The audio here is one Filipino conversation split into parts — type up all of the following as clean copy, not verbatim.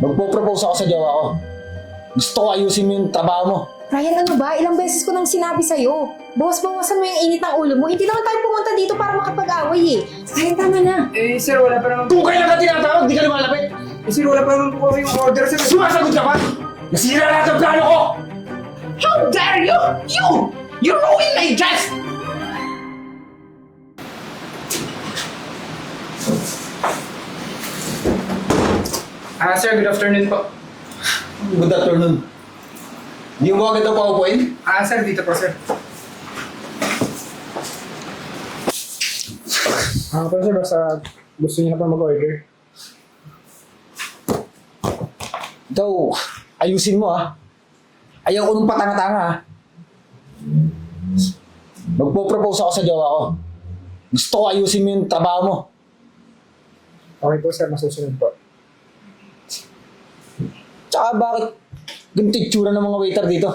Magpo-propose ako sa jowa ko. Gusto ko ayusin mo yung trabaho mo. Ryan, ano ba? Ilang beses ko nang sinabi sa'yo. Bawas-bawasan mo yung init ng ulo mo. Hindi naman tayo pumunta dito para makapag-away eh. Ryan, tama na. Eh, sir, wala pa naman po. Kung kailan ka tinatawag, di ka lumalapit. Eh, sir, wala pa naman po kami yung order, sir. Sumasagot ka ba? Nasira lahat ang plano ko! How dare you! You ruined my dress! Sir, good afternoon po. Good afternoon. Hindi mo agad ang paupuin? Sir, dito po, sir. Pero sir, basta gusto niyo na pa mag-order. Ikaw, ayusin mo ah. Ayaw ko nung patanga-tanga ah. Magpo-propose ako sa jowa ko. Gusto ko ayusin mo yung trabaho mo. Okay po, sir. Masusunod po. Tsaka bakit ganito yung tsura ng mga waiter dito?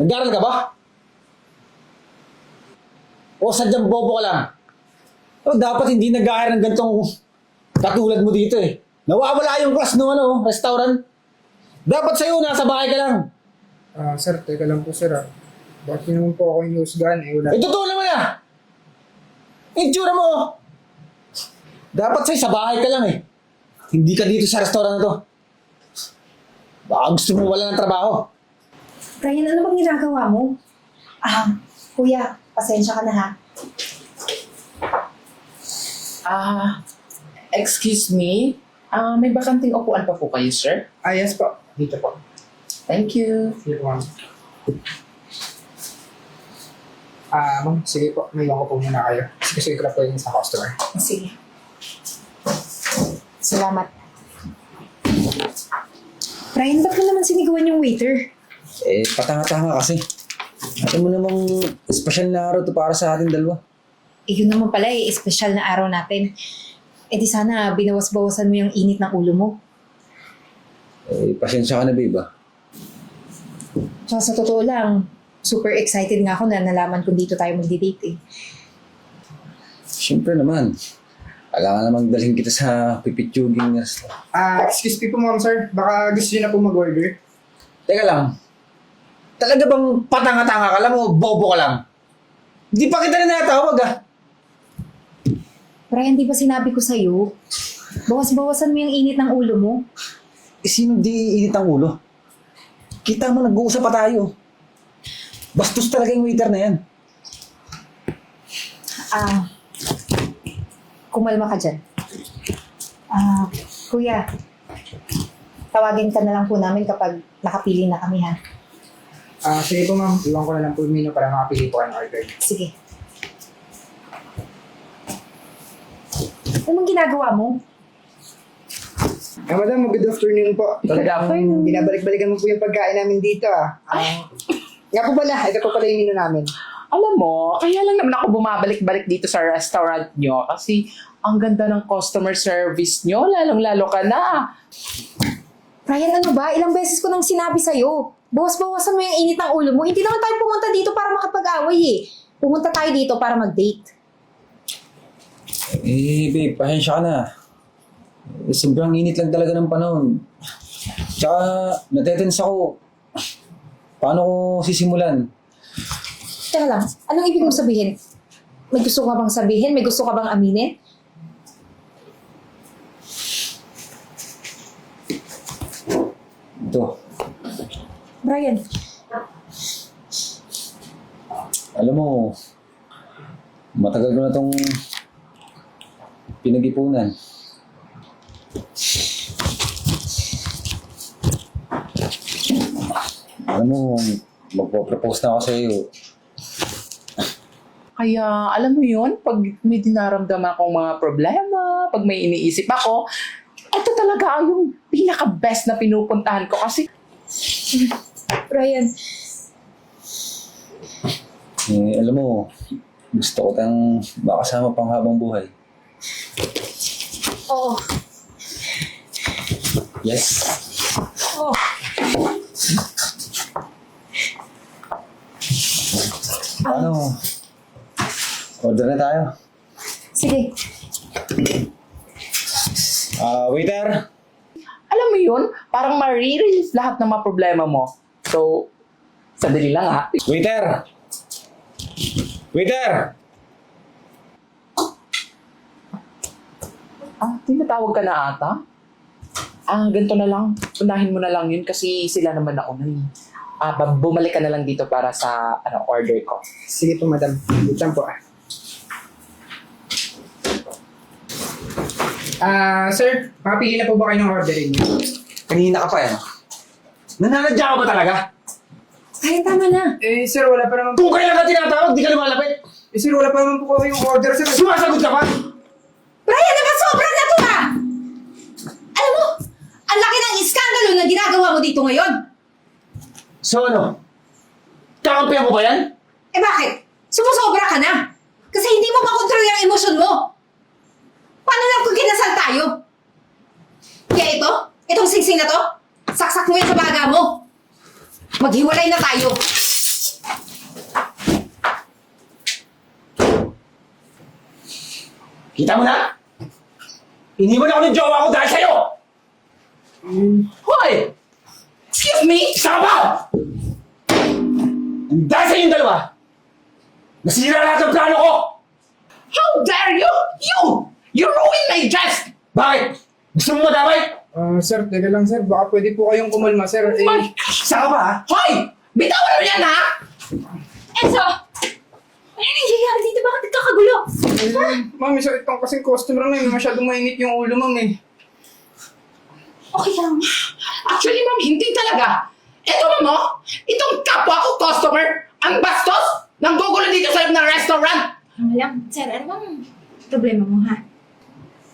Nag-aaral ka ba? O sadyang bobo ka lang? O dapat hindi nag-aaral ng ganitong katulad mo dito eh. Nawawala yung class ng restaurant. Dapat sa'yo, nasa bahay ka lang. Sir, teka lang po, sir. Bakit niyo naman po ako yung husgahan? Wala. Eh, totoo naman ah! Yung tsura mo! Dapat sa'yo, sa bahay ka lang eh. Hindi ka dito sa restaurant na to. Baka gusto mo wala ng trabaho. Ryan, ano bang ginagawa mo? Kuya, pasensya ka na ha. Excuse me? May bakanting upuan pa po kayo, sir? Yes po. Dito po. Thank you. Sige po, ma'am. Ma'am, sige po. May ko po muna kayo. Sige ko na po yun sa customer. Sige. Salamat. Ryan, ba't mo naman sinigawan yung waiter? Eh, patanga-tanga kasi. Alam mo namang special na araw to para sa ating dalawa. Yun naman pala espesyal na araw natin. Di sana binawas-bawasan mo yung init ng ulo mo. Eh, pasensya ka na, babe ah. Tsaka sa totoo lang, super excited nga ako na nalaman kung dito tayo magdi-date eh. Siyempre naman. Kailangan namang dalhin kita sa pipitsuging na restaurant. Excuse me po, ma'am, sir. Baka gusto niyo na po mag-order. Teka lang. Talaga bang patanga-tanga ka lang o bobo ka lang? Hindi pa kita na natawag ah. Ryan, di ba sinabi ko sa'yo? Bawas-bawasan mo yung init ng ulo mo. Eh, sino di init ang ulo? Kita mo, nag-uusap pa tayo. Bastos talaga yung waiter na yan. Kumalma ka dyan. Kuya, tawagin ka na lang po namin kapag nakapili na kami ha. Sige po, ma'am. Iwan ko na lang po yung menu para makapili po kayo ng order. Sige. Anong ginagawa mo? Madam, good afternoon po. Good afternoon. Binabalik-balikan mo po yung pagkain namin dito Nga po pala, ito po pala yung menu namin. Alam mo, kaya lang naman ako bumabalik-balik dito sa restaurant nyo kasi ang ganda ng customer service nyo, lalong-lalo ka na. Ryan, ano ba? Ilang beses ko nang sinabi sa'yo. Bawas-bawasan mo yung init ng ulo mo. Hindi naman tayo pumunta dito para makapag-away eh. Pumunta tayo dito para mag-date. Eh, babe, pasensya ka na. Eh, sobrang init lang talaga ng panahon. Tsaka, natetense ako. Paano ko sisimulan? Teka lang, anong ibig mong sabihin? May gusto ka bang sabihin? May gusto ka bang aminin? Ito. Brian, Alam mo, matagal ko na itong pinag-ipunan. Alam mo, magpo-propose na ako sa iyo. Kaya alam mo yun, pag may dinaramdaman akong mga problema, pag may iniisip ako, ito talaga yung pinaka-best na pinupuntahan ko kasi Brian, Eh, alam mo, gusto ko tayong makasama pang habang buhay. oo. Yes. Oh. Ano? Order na tayo. Sige. Waiter! Alam mo yun, parang marirelease lahat ng mga problema mo. So, sandali lang ha. Waiter! Waiter! Tinatawag ka na ata? Ganito na lang. Unahin mo na lang yun kasi sila naman ako na eh. Bumalik ka na lang dito para sa order ko. Sige po, madam. Wait lang po. Sir, makapili na po ba kayo ng orderin niyo? Kanina ka pa yan. Nananadya ka ba talaga? Ryan, tama na. Eh, sir, wala pa naman po. Kung kailan ka tinatawag, di ka lumalapit. Eh, sir, wala pa naman po yung order, sir. Sumasagot ka pa? Ryan, naman sobra na to ha! Alam mo, ang laki ng iskandalo na ginagawa mo dito ngayon. So ano? Kakampihan mo ba yan? Eh bakit? Sumusobra ka na. Kasi hindi mo makontrol yung emosyon mo. Paano lang kung kinasal tayo? Kaya itong singsing na to, saksak mo yan sa baga mo. Maghiwalay na tayo. Kita mo na? Iniwan ako ng jowa ko dahil sa'yo! Hoy! Excuse me? Isa ka ba? And dahil sa inyong dalawa, nasira lahat ng plano ko! How dare you? You ruined my dress! Bakit? Gusto mo madamay? Sir, teka lang, sir. Baka pwede po kayong kumalma, sir. Eh, My Isa ka ba, ha? Hoy! Bitawan mo yan, ha? Enzo! Ano nangyayari dito? Bakit nagkakagulo? ma'am, isa itong kasing customer na masyadong mainit yung ulo, ma'am eh. Okay lang. Actually, ma'am, hindi talaga. Eto, ma'am, oh, itong kapwa ko customer, ang bastos, nanggugulo dito sa loob ng restaurant. Ano lang, sir, ano bang problema mo ha?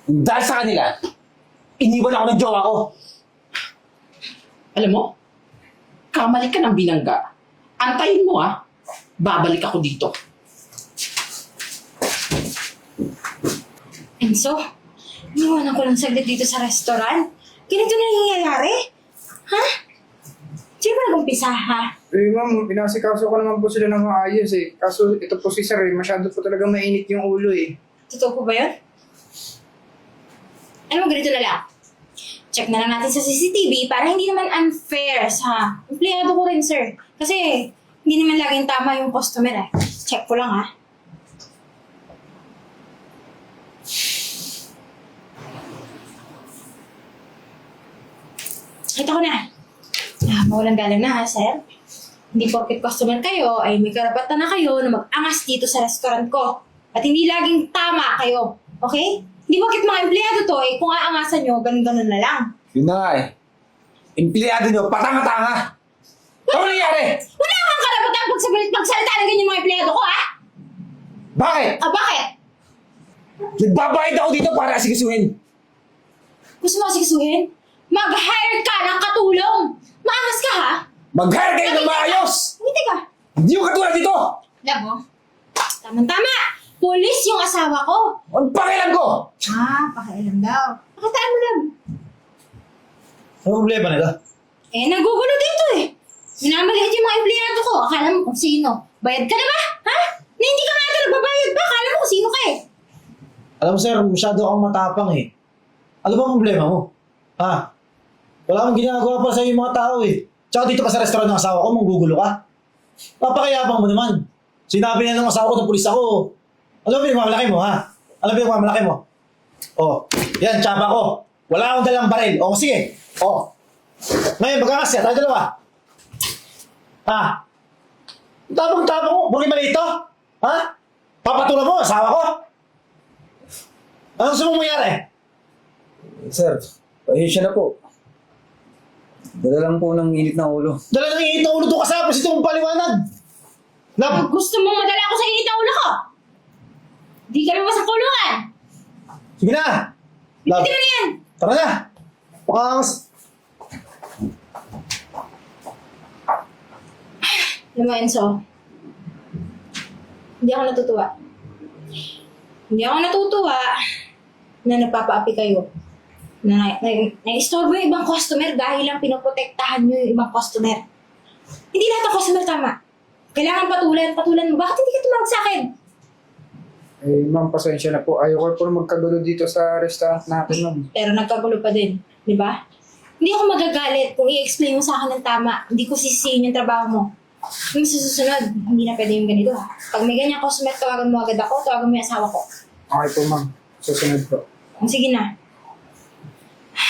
Dahil sa kanila, iniwan ako ng jowa ko. Alam mo, kamali ka ng binangga. Antayin mo, ha? Babalik ako dito. Enzo, iniwanan ko lang saglit dito sa restaurant. Ganito na nangyayari? Ha? Sino ba nag-umpisa, ha? Eh, ma'am, pinasikaso ko naman po sila ng maayos eh. Kaso ito po si sir eh, masyado po talaga mainit yung ulo eh. Totoo po ba yun? Ano mo, ganito na lang. Check na lang natin sa CCTV para hindi naman unfair sa empleyado ko rin, sir. Kasi hindi naman laging tama yung customer eh. Check ko lang, ha? Ito ko na. Mawalang galang na, ha, sir? Hindi porket customer kayo ay may karapatan na kayo na mag-angas dito sa restaurant ko. At hindi laging tama kayo. Okay? Hindi porket mga empleyado to, eh, kung aangasan nyo, ganun-ganun na lang. Yun na nga eh. Empleyado nyo, patanga-tanga! Ano nangyari? Wala kang karapatan pagsalita ng ganyan mga empleyado ko, ha? Bakit? Bakit? Nagbabayad ako dito para asikasuhin. Gusto mo asikasuhin? Mag-hire ka ng katulong! Maangas ka, ha? Mag-hire kayo ng maayos! Hindi ka. Hindi yung katulad dito! Labo. Tama-tama. Police yung asawa ko. Ang pakialam ko! Pakialam daw. Pakitaan mo lang. Ano problema nila? Nagugulo dito eh. Minamaliit yung mga empleyado ko. Akala mo kung sino. Bayad ka na ba? Ha? Na hindi ka nga ito nagbabayad ba? Akala mo kung sino ka eh. Alam mo sir, masyado kang matapang eh. Ano ba ang problema mo? Ha? Wala akong ginagawa pa sa yung mga tao eh. Tsaka dito pa sa restaurant ng asawa ko, manggugulo ka. Papakayabang mo naman. Sinabi na ng asawa ko ng pulis ako. Ano ba pinagmamalaki mo ha? Ano ba pinagmamalaki mo? Oh, yan, tsaba ko. Wala akong dalang baril. O sige. O. Ngayon, magkakas siya. Tayo dalawa. Ha? Tapang-tapang mo. Bakit mali ito? Ha? Papatulan mo, asawa ko? Ano gusto mong mangyari? Sir, pasensya na po. Dala lang po ng init ng ulo. Dala ng init na ulo doon kasama kasi itong paliwanag. Gusto mong madala ako sa init ng ulo ko? Di ka naman sa kulungan. Sige na. Love. Hindi mo na yan. Tara na. Pakangas. Alam mo, Enzo, hindi ako natutuwa. Hindi ako natutuwa na nagpapaapi kayo. Na-istorbo yung ibang customer dahil lang pinoprotektahan nyo yung ibang customer. Hindi lahat ng customer tama. Kailangan patulan mo. Bakit hindi ka tumawag sa akin? Eh, ma'am, pasensya na po. Ayaw ko po magkagulo dito sa restaurant natin, ma'am. Pero nagkagulo pa din, di ba? Hindi ako magagalit kung i-explain mo sa akin ng tama. Hindi ko sisihin yung trabaho mo. Yung sa susunod, hindi na pwede yung ganito ha. Pag may ganyan customer, tawagan mo agad ako, tawagan mo yung asawa ko. Okay po, ma'am. Susunod po. Sige na.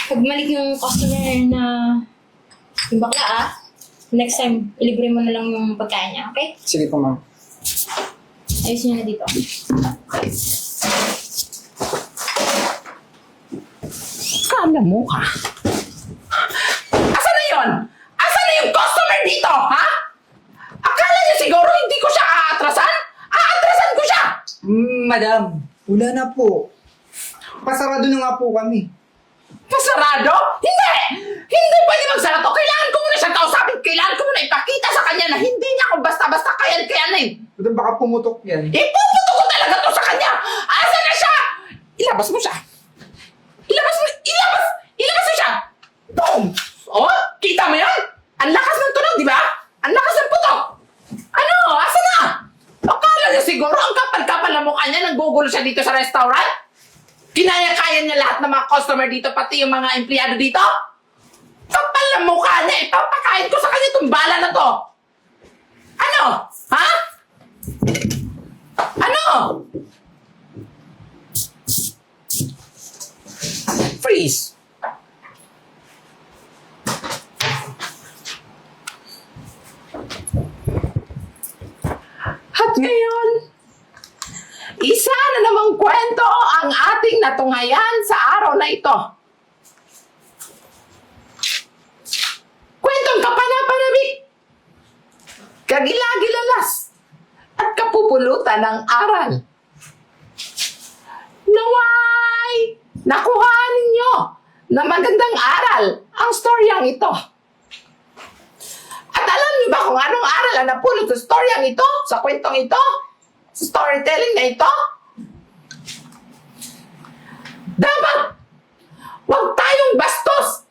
Pag malik yung customer na yung bakla next time, ilibre mo na lang yung pagkain niya, okay? Sige po, ma'am. Ayusin niyo na dito. Kala mo ha? Asa na yun? Asa na yung customer dito, ha? Akala niyo siguro hindi ko siya aatrasan? Aatrasan ko siya! Madam, wala na po. Pasarado na nga po kami. Kasarado? Hindi! Hindi pwede magsarado. Kailangan ko muna siyang kausapin. Kailangan ko muna ipakita sa kanya na hindi niya ako basta-basta kayan-kayanin. Madam, baka pumutok yan. Ipuputo ko talaga to sa kanya! Asa na siya? Ilabas mo siya! Ilabas mo! Ilabas mo siya! Boom! Oh, kita mo yun? Ang lakas ng tunog, di ba? Ang lakas ng putok! Ano? Asa na? Akala niya siguro ang kapal-kapal na mukha niya nanggugulo siya dito sa restaurant? Kinaya-kaya niya lahat ng mga customer dito, pati yung mga empleyado dito? Kapal na mukha niya, ipapakain ko sa kanya itong bala na to! Ano? Ha? Ano? Freeze! At ngayon, isa na namang kwento ang ating natunghayan sa araw na ito. Kwentong kapanapanabik, kagilagilalas, at kapupulutan ng aral. Naway, nakuhaan ninyo na magandang aral ang storyang ito. At alam niyo ba kung anong aral ang napulot sa storyang ito, sa kwentong ito, sa storytelling na ito? Dapat, huwag tayong bastos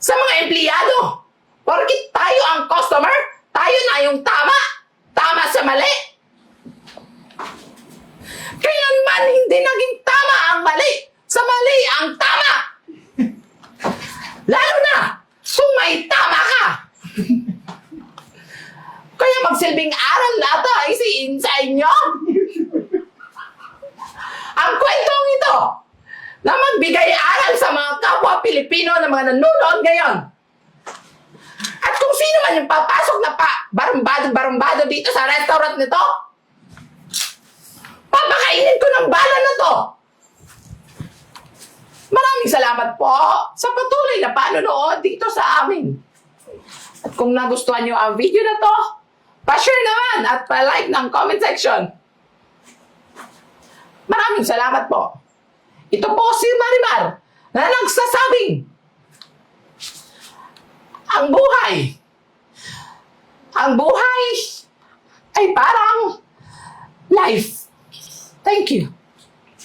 sa mga empleyado. Porkit tayo ang customer, tayo na yung tama. Tama sa mali. Kailanman hindi naging tama ang mali. Sa mali ang tama. Lalo na kung may tama ka. Kaya magsilbing aral na ito ay isiin sa inyo. Ang kwentong ito na magbigay aral sa mga kapwa Pilipino na mga nanonood ngayon. At kung sino man yung papasok na barumbado dito sa restaurant nito, papakainin ko ng bala na to. Maraming salamat po sa patuloy na panonood dito sa amin. At kung nagustuhan nyo ang video na to, pa-share naman at pa-like ng comment section. Maraming salamat po. Ito po si Marimar na nagsasabing, ang buhay ay parang life. Thank you.